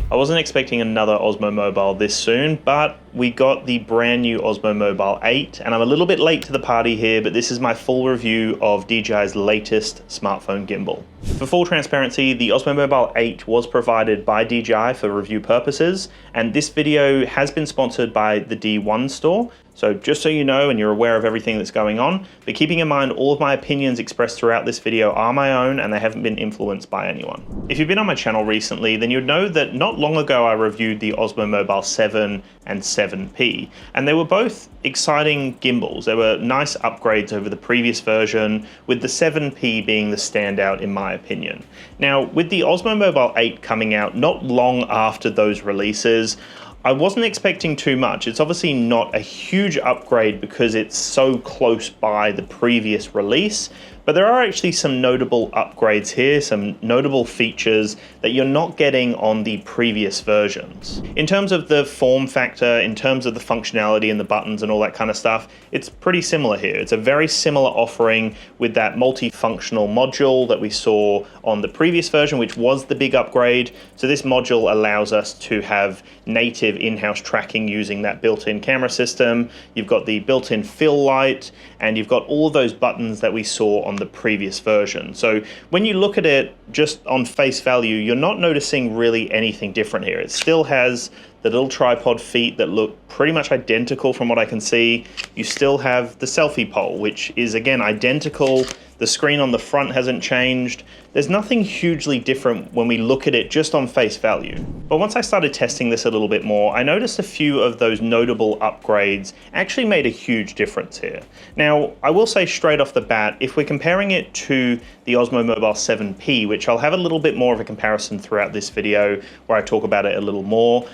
I wasn't expecting another Osmo Mobile this soon, but we got the brand new Osmo Mobile 8, and I'm a little bit late to the party here, but this is my full review of DJI's latest smartphone gimbal. For full transparency, the Osmo Mobile 8 was provided by DJI for review purposes, and this video has been sponsored by the D1 store. So just so you know and you're aware of everything that's going on, but keeping in mind all of my opinions expressed throughout this video are my own and they haven't been influenced by anyone. If you've been on my channel recently, then you'd know that not long ago I reviewed the Osmo Mobile 7 and 7P, and they were both exciting gimbals. They were nice upgrades over the previous version, with the 7P being the standout in my opinion. Now, with the Osmo Mobile 8 coming out not long after those releases, I wasn't expecting too much. It's obviously not a huge upgrade because it's so close by the previous release, but there are actually some notable upgrades here, some notable features that you're not getting on the previous versions. In terms of the form factor, in terms of the functionality and the buttons and all that kind of stuff, it's pretty similar here. It's a very similar offering with that multifunctional module that we saw on the previous version, which was the big upgrade. So this module allows us to have native in-house tracking using that built-in camera system. You've got the built-in fill light, and you've got all of those buttons that we saw on the previous version. So when you look at it just on face value, you're not noticing really anything different here. It still has the little tripod feet that look pretty much identical from what I can see. You still have the selfie pole, which is again identical. The screen on the front hasn't changed. There's nothing hugely different when we look at it just on face value. But once I started testing this a little bit more, I noticed a few of those notable upgrades actually made a huge difference here. Now, I will say straight off the bat, if we're comparing it to the Osmo Mobile 7P, which I'll have a little bit more of a comparison throughout this video where I talk about it a little more,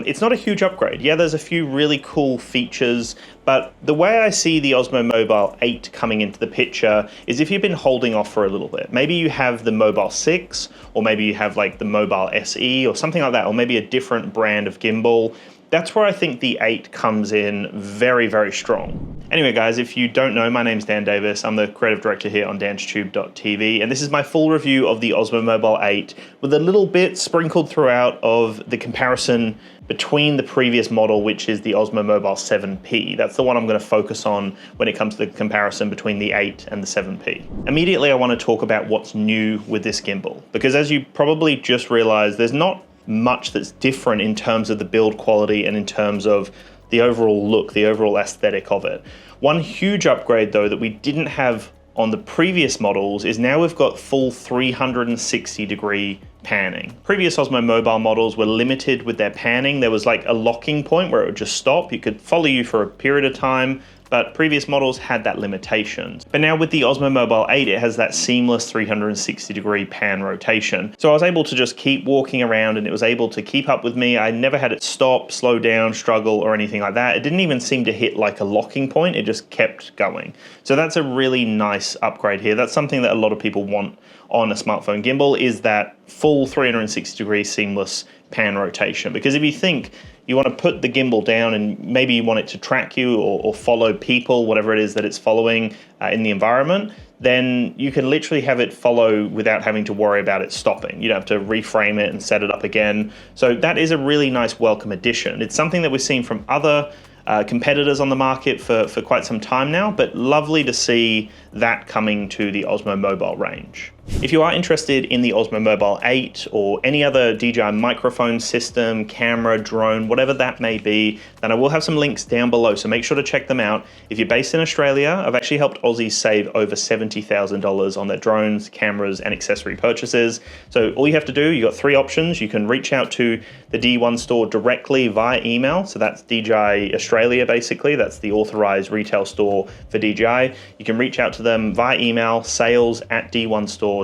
it's not a huge upgrade. Yeah, there's a few really cool features, but the way I see the Osmo Mobile 8 coming into the picture is if you've been holding off for a little bit. Maybe you have the Mobile 6, or maybe you have like the Mobile SE or something like that, or maybe a different brand of gimbal. That's where I think the 8 comes in very, very strong. Anyway guys, if you don't know, my name's Dan Davis. I'm the creative director here on DansTube.TV, and this is my full review of the Osmo Mobile 8 with a little bit sprinkled throughout of the comparison between the previous model, which is the Osmo Mobile 7P. That's the one I'm going to focus on when it comes to the comparison between the 8 and the 7P. Immediately, I want to talk about what's new with this gimbal, because as you probably just realized, there's not much that's different in terms of the build quality and in terms of the overall look, the overall aesthetic of it. One huge upgrade though that we didn't have on the previous models is now we've got full 360-degree panning. Previous Osmo Mobile models were limited with their panning. There was like a locking point where it would just stop. You could follow you for a period of time, but previous models had that limitation. But now with the Osmo Mobile 8, it has that seamless 360-degree pan rotation. So I was able to just keep walking around and it was able to keep up with me. I never had it stop, slow down, struggle, or anything like that. It didn't even seem to hit like a locking point. It just kept going. So that's a really nice upgrade here. That's something that a lot of people want on a smartphone gimbal, is that full 360-degree seamless pan rotation. Because if you think you want to put the gimbal down and maybe you want it to track you or follow people, whatever it is that it's following in the environment, then you can literally have it follow without having to worry about it stopping. You don't have to reframe it and set it up again. So that is a really nice welcome addition. It's something that we've seen from other competitors on the market for quite some time now, but lovely to see that coming to the Osmo Mobile range. If you are interested in the Osmo Mobile 8 or any other DJI microphone system, camera, drone, whatever that may be, then I will have some links down below, so make sure to check them out. If you're based in Australia, I've actually helped Aussies save over $70,000 on their drones, cameras, and accessory purchases. So all you have to do, you've got 3 options. You can reach out to the D1 store directly via email, so that's DJI Australia basically, that's the authorized retail store for DJI. You can reach out to them via email, sales@d1store.com.au,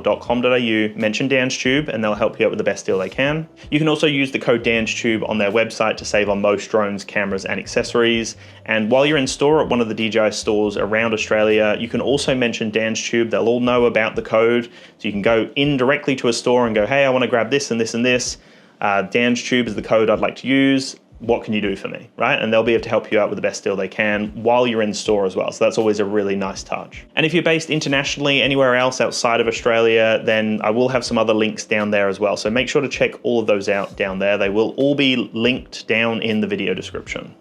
mention DansTube, and they'll help you out with the best deal they can. You can also use the code DansTube on their website to save on most drones, cameras, and accessories. And while you're in store at one of the DJI stores around Australia, you can also mention DansTube. They'll all know about the code, so you can go in directly to a store and go, hey, I want to grab this and this and this. DansTube is the code I'd like to use. what can you do for me, right? And they'll be able to help you out with the best deal they can while you're in store as well. So that's always a really nice touch. And if you're based internationally, anywhere else outside of Australia, then I will have some other links down there as well. So make sure to check all of those out down there. They will all be linked down in the video description.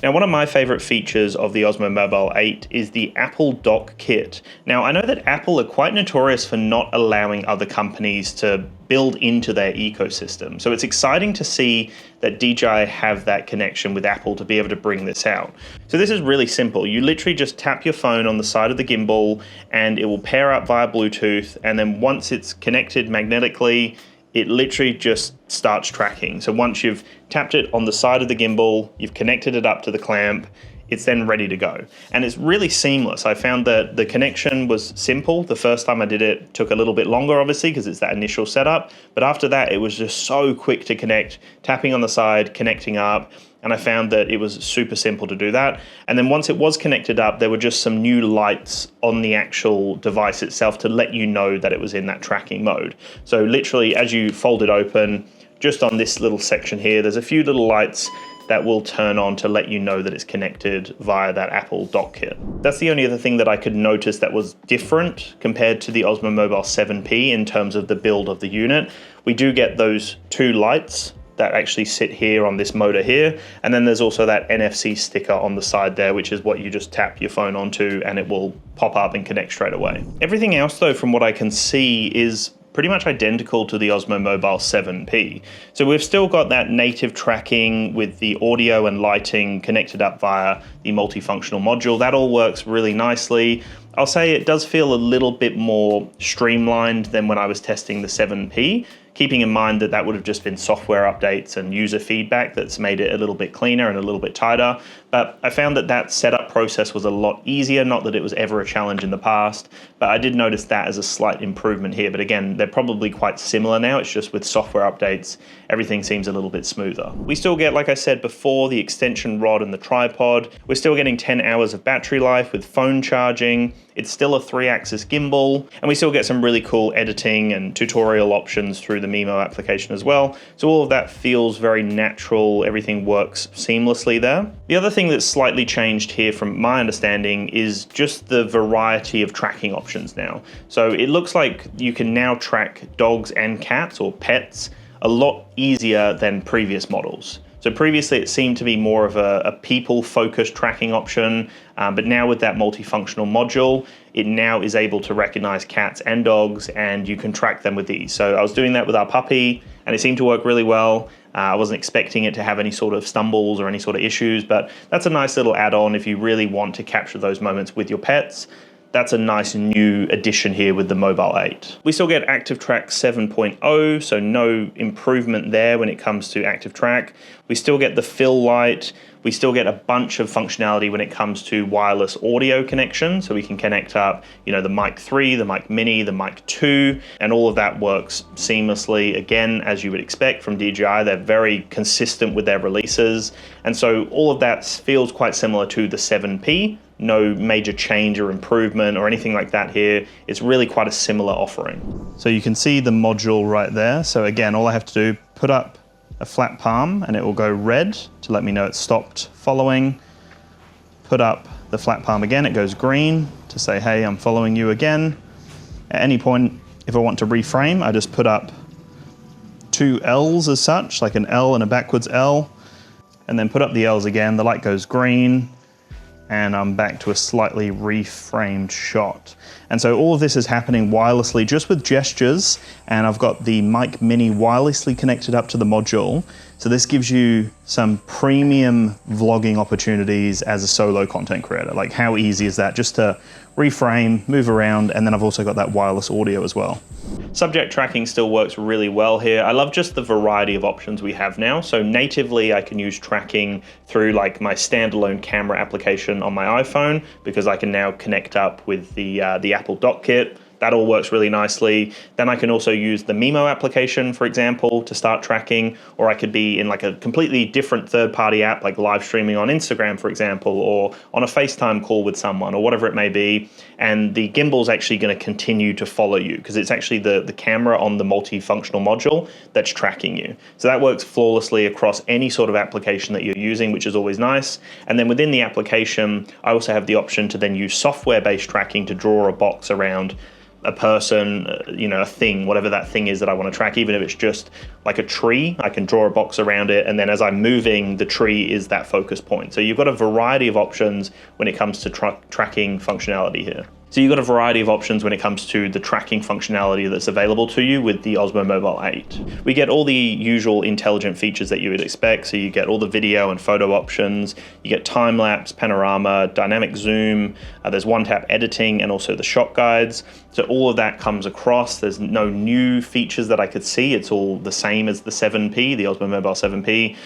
Now, one of my favorite features of the Osmo Mobile 8 is the Apple Dock Kit. Now, I know that Apple are quite notorious for not allowing other companies to build into their ecosystem. So it's exciting to see that DJI have that connection with Apple to be able to bring this out. So this is really simple. You literally just tap your phone on the side of the gimbal and it will pair up via Bluetooth. And then once it's connected magnetically, it literally just starts tracking. So once you've tapped it on the side of the gimbal, you've connected it up to the clamp, it's then ready to go. And it's really seamless. I found that the connection was simple. The first time I did it took a little bit longer, obviously, because it's that initial setup. But after that, it was just so quick to connect, tapping on the side, connecting up. And I found that it was super simple to do that. And then once it was connected up, there were just some new lights on the actual device itself to let you know that it was in that tracking mode. So literally, as you fold it open, just on this little section here, there's a few little lights that will turn on to let you know that it's connected via that Apple Dock Kit. That's the only other thing that I could notice that was different compared to the Osmo Mobile 7P in terms of the build of the unit. We do get those two lights that actually sit here on this motor here. And then there's also that NFC sticker on the side there, which is what you just tap your phone onto and it will pop up and connect straight away. Everything else though, from what I can see, is pretty much identical to the Osmo Mobile 7P. So we've still got that native tracking with the audio and lighting connected up via the multifunctional module. That all works really nicely. I'll say it does feel a little bit more streamlined than when I was testing the 7P, keeping in mind that that would have just been software updates and user feedback that's made it a little bit cleaner and a little bit tighter. But I found that that setup process was a lot easier, not that it was ever a challenge in the past, but I did notice that as a slight improvement here. But again, they're probably quite similar now. It's just with software updates, everything seems a little bit smoother. We still get, like I said before, the extension rod and the tripod. We're still getting 10 hours of battery life with phone charging. It's still a 3-axis gimbal, and we still get some really cool editing and tutorial options through the Mimo application as well. So all of that feels very natural. Everything works seamlessly there. The other thing that's slightly changed here from my understanding is just the variety of tracking options now. So it looks like you can now track dogs and cats or pets a lot easier than previous models. So previously it seemed to be more of a people-focused tracking option, but now with that multifunctional module, it now is able to recognize cats and dogs, and you can track them with these. So I was doing that with our puppy, and it seemed to work really well. I wasn't expecting it to have any sort of stumbles or any sort of issues, but that's a nice little add-on if you really want to capture those moments with your pets. That's a nice new addition here with the Mobile 8. We still get Active Track 7.0, so no improvement there when it comes to Active Track. We still get the fill light. We still get a bunch of functionality when it comes to wireless audio connection. So we can connect up, the Mic 3, the Mic Mini, the Mic 2, and all of that works seamlessly. Again, as you would expect from DJI, they're very consistent with their releases. And so all of that feels quite similar to the 7P. No major change or improvement or anything like that here. It's really quite a similar offering. So you can see the module right there. So again, all I have to do, put up a flat palm and it will go red to let me know it's stopped following. Put up the flat palm again, it goes green to say, hey, I'm following you again. At any point, if I want to reframe, I just put up 2 L's as such, like an L and a backwards L, and then put up the L's again, the light goes green, and I'm back to a slightly reframed shot. And so all of this is happening wirelessly just with gestures, and I've got the Mic Mini wirelessly connected up to the module. So this gives you some premium vlogging opportunities as a solo content creator. Like how easy is that? Just to reframe, move around, and then I've also got that wireless audio as well. Subject tracking still works really well here. I love just the variety of options we have now. So natively, I can use tracking through like my standalone camera application on my iPhone because I can now connect up with the Apple Dock Kit. That all works really nicely. Then I can also use the Mimo application, for example, to start tracking, or I could be in like a completely different third-party app, like live streaming on Instagram, for example, or on a FaceTime call with someone, or whatever it may be. And the gimbal's actually going to continue to follow you because it's actually the camera on the multifunctional module that's tracking you. So that works flawlessly across any sort of application that you're using, which is always nice. And then within the application, I also have the option to then use software-based tracking to draw a box around a person, a thing, whatever that thing is that I want to track. Even if it's just like a tree, I can draw a box around it, and then as I'm moving, the tree is that focus point. So you've got a variety of options when it comes to tracking functionality here. So you've got a variety of options when it comes to the tracking functionality that's available to you with the Osmo Mobile 8. We get all the usual intelligent features that you would expect. So you get all the video and photo options, you get time-lapse, panorama, dynamic zoom, there's one-tap editing, and also the shot guides. So all of that comes across. There's no new features that I could see. It's all the same as the 7P, the Osmo Mobile 7P.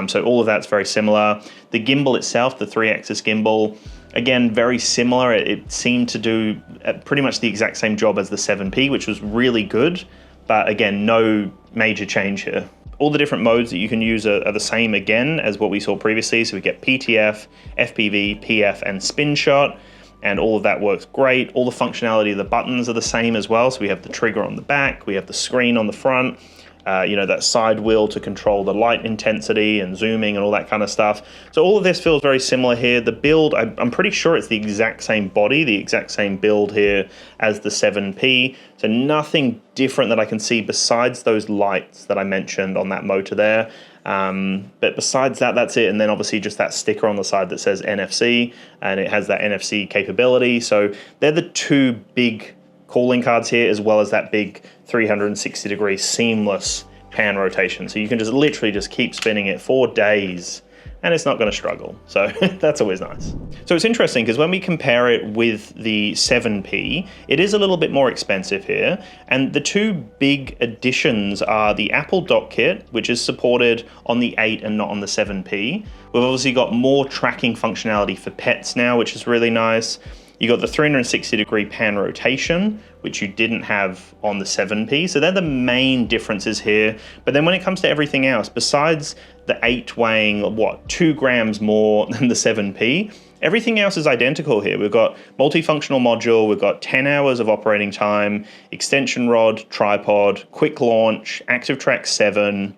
So all of that's very similar. The gimbal itself, the 3-axis gimbal, again, very similar. It seemed to do pretty much the exact same job as the 7P, which was really good. But again, no major change here. All the different modes that you can use are the same again as what we saw previously. So we get PTF, FPV, PF, and spin shot. And all of that works great. All the functionality of the buttons are the same as well. So we have the trigger on the back, we have the screen on the front, that side wheel to control the light intensity and zooming and all that kind of stuff. So all of this feels very similar here. The build, I'm pretty sure it's the exact same body, the exact same build here as the 7P. So nothing different that I can see besides those lights that I mentioned on that motor there. But besides that, that's it. And then obviously just that sticker on the side that says NFC, and it has that NFC capability. So they're the two big calling cards here, as well as that big 360-degree seamless pan rotation. So you can just literally just keep spinning it for days and it's not going to struggle. So that's always nice. So it's interesting because when we compare it with the 7P, it is a little bit more expensive here. And the two big additions are the Apple Dock Kit, which is supported on the 8 and not on the 7P. We've obviously got more tracking functionality for pets now, which is really nice. You got the 360-degree pan rotation, which you didn't have on the 7P. So they're the main differences here. But then when it comes to everything else, besides the 8 weighing, 2 grams more than the 7P, everything else is identical here. We've got multifunctional module, we've got 10 hours of operating time, extension rod, tripod, quick launch, Active Track 7,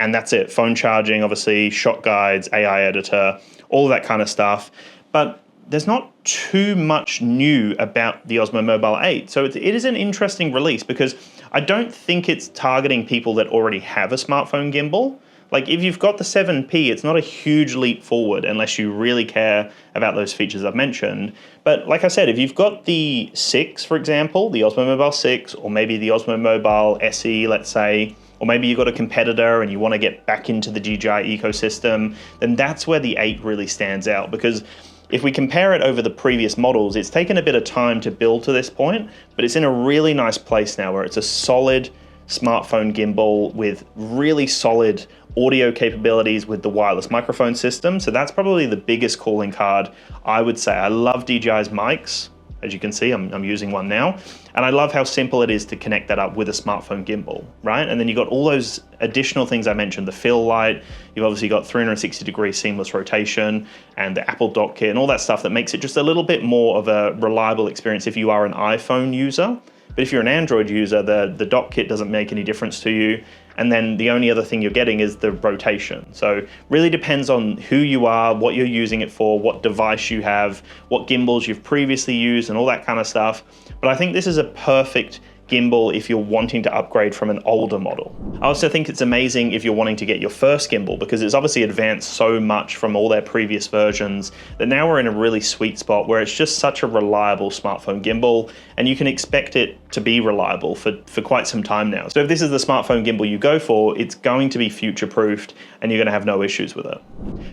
and that's it. Phone charging, obviously, shot guides, AI editor, all of that kind of stuff. But there's not too much new about the Osmo Mobile 8. So it is an interesting release because I don't think it's targeting people that already have a smartphone gimbal. Like if you've got the 7P, it's not a huge leap forward unless you really care about those features I've mentioned. But like I said, if you've got the 6, for example, the Osmo Mobile 6, or maybe the Osmo Mobile SE, let's say, or maybe you've got a competitor and you want to get back into the DJI ecosystem, then that's where the 8 really stands out. Because if we compare it over the previous models, it's taken a bit of time to build to this point, but it's in a really nice place now where it's a solid smartphone gimbal with really solid audio capabilities with the wireless microphone system. So that's probably the biggest calling card, I would say. I love DJI's mics. As you can see, I'm using one now. And I love how simple it is to connect that up with a smartphone gimbal, right? And then you've got all those additional things I mentioned, the fill light, you've obviously got 360-degree seamless rotation and the Apple Dock Kit and all that stuff that makes it just a little bit more of a reliable experience if you are an iPhone user. But if you're an Android user, the Dock Kit doesn't make any difference to you. And then the only other thing you're getting is the rotation. So really depends on who you are, what you're using it for, what device you have, what gimbals you've previously used and all that kind of stuff. But I think this is a perfect gimbal if you're wanting to upgrade from an older model. I also think it's amazing if you're wanting to get your first gimbal because it's obviously advanced so much from all their previous versions that now we're in a really sweet spot where it's just such a reliable smartphone gimbal and you can expect it to be reliable for quite some time now. So if this is the smartphone gimbal you go for, it's going to be future-proofed and you're going to have no issues with it.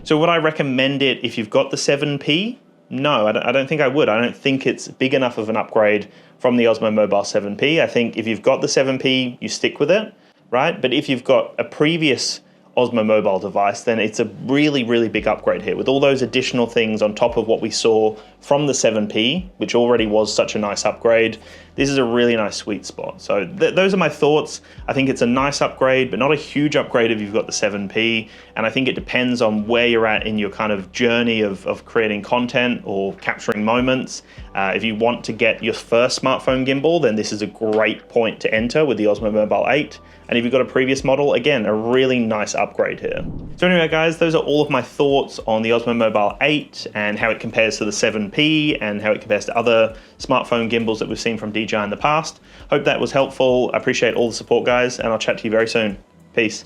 So would I recommend it if you've got the 7P? No, I don't think I would. I don't think it's big enough of an upgrade from the Osmo Mobile 7P. I think if you've got the 7P, you stick with it, right? But if you've got a previous Osmo Mobile device, then it's a really, really big upgrade here with all those additional things on top of what we saw from the 7P, which already was such a nice upgrade. This is a really nice sweet spot. So those are my thoughts. I think it's a nice upgrade, but not a huge upgrade if you've got the 7P. And I think it depends on where you're at in your kind of journey of creating content or capturing moments. If you want to get your first smartphone gimbal, then this is a great point to enter with the Osmo Mobile 8. And if you've got a previous model, again, a really nice upgrade here. So anyway, guys, those are all of my thoughts on the Osmo Mobile 8 and how it compares to the 7P and how it compares to other smartphone gimbals that we've seen from DJI in the past. Hope that was helpful. I appreciate all the support, guys, and I'll chat to you very soon. Peace.